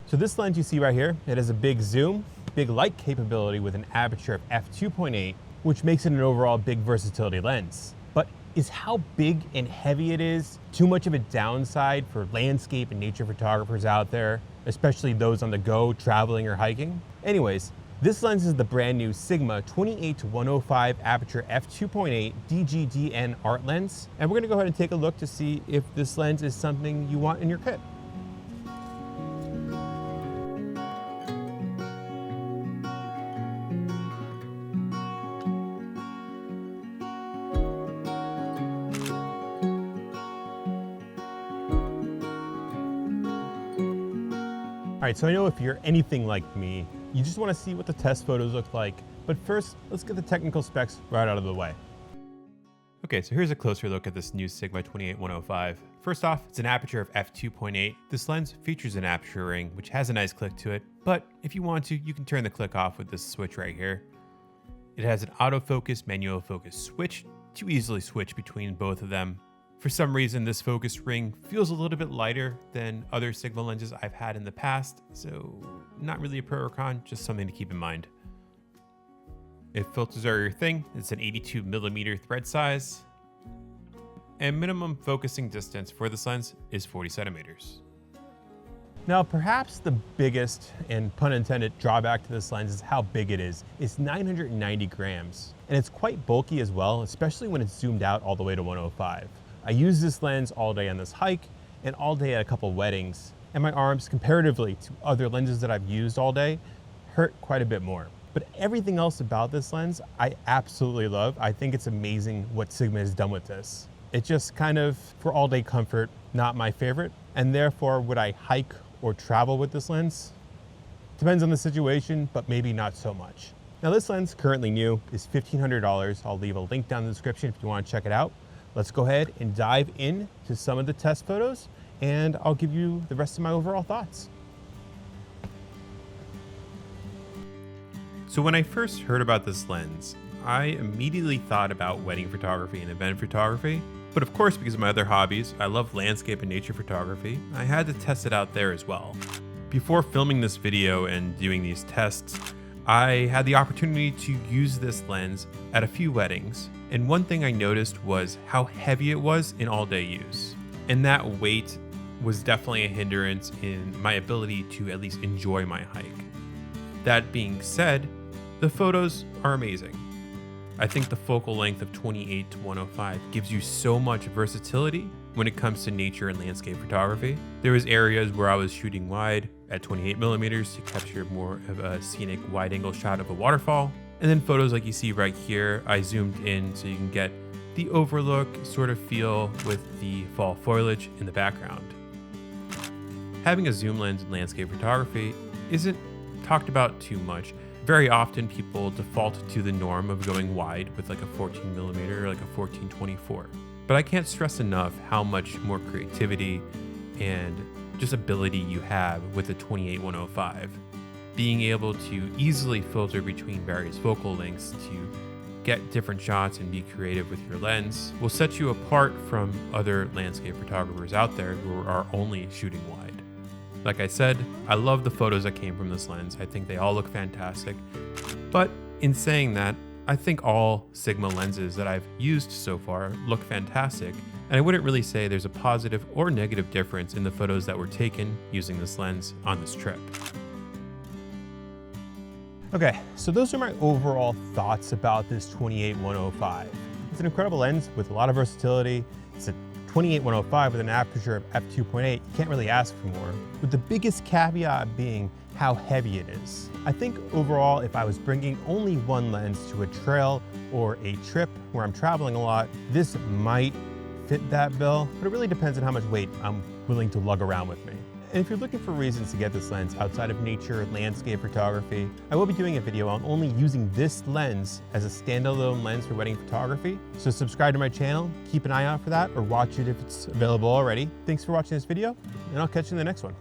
So this lens you see right here, it has a big zoom, big light capability with an aperture of f2.8, which makes it an overall big versatility lens. But is how big and heavy it is too much of a downside for landscape and nature photographers out there, especially those on the go, traveling or hiking? Anyways, this lens is the brand new Sigma 28-105 aperture f2.8 DGDN art lens, and we're gonna go ahead and take a look to see if this lens is something you want in your kit. All right, so I know if you're anything like me, you just want to see what the test photos look like. But first, let's get the technical specs right out of the way. Okay, so here's a closer look at this new Sigma 28-105. First off, it's an aperture of f2.8. This lens features an aperture ring, which has a nice click to it, but if you want to, you can turn the click off with this switch right here. It has an autofocus, manual focus switch to easily switch between both of them. For some reason, this focus ring feels a little bit lighter than other Sigma lenses I've had in the past, so not really a pro or con, just something to keep in mind. If filters are your thing, it's an 82mm thread size, and minimum focusing distance for this lens is 40 centimeters. Now, perhaps the biggest, and pun intended, drawback to this lens is how big it is. It's 990 grams, and it's quite bulky as well, especially when it's zoomed out all the way to 105. I use this lens all day on this hike and all day at a couple weddings, and my arms, comparatively to other lenses that I've used all day, hurt quite a bit more. But everything else about this lens, I absolutely love. I think it's amazing what Sigma has done with this. It's just kind of, for all day comfort, not my favorite, and therefore would I hike or travel with this lens? Depends on the situation, but maybe not so much. Now this lens, currently new, is $1,500. I'll leave a link down in the description if you want to check it out. Let's go ahead and dive into some of the test photos, and I'll give you the rest of my overall thoughts. So when I first heard about this lens, I immediately thought about wedding photography and event photography. But of course, because of my other hobbies, I love landscape and nature photography, I had to test it out there as well. Before filming this video and doing these tests, I had the opportunity to use this lens at a few weddings. And one thing I noticed was how heavy it was in all-day use. And that weight was definitely a hindrance in my ability to at least enjoy my hike. That being said, the photos are amazing. I think the focal length of 28-105 gives you so much versatility when it comes to nature and landscape photography. There was areas where I was shooting wide at 28mm to capture more of a scenic wide-angle shot of a waterfall. And then photos like you see right here, I zoomed in so you can get the overlook sort of feel with the fall foliage in the background. Having a zoom lens in landscape photography isn't talked about too much. Very often people default to the norm of going wide with like a 14mm or like a 14-24. But I can't stress enough how much more creativity and just ability you have with the 28-105. Being able to easily filter between various focal lengths to get different shots and be creative with your lens will set you apart from other landscape photographers out there who are only shooting wide. Like I said, I love the photos that came from this lens. I think they all look fantastic. But in saying that, I think all Sigma lenses that I've used so far look fantastic, and I wouldn't really say there's a positive or negative difference in the photos that were taken using this lens on this trip. Okay, so those are my overall thoughts about this 28-105. It's an incredible lens with a lot of versatility. It's a 28-105 with an aperture of f2.8. You can't really ask for more, with the biggest caveat being how heavy it is. I think overall, if I was bringing only one lens to a trail or a trip where I'm traveling a lot, this might fit that bill, but it really depends on how much weight I'm willing to lug around with me. And if you're looking for reasons to get this lens outside of nature, landscape photography, I will be doing a video on only using this lens as a standalone lens for wedding photography. So subscribe to my channel, keep an eye out for that, or watch it if it's available already. Thanks for watching this video, and I'll catch you in the next one.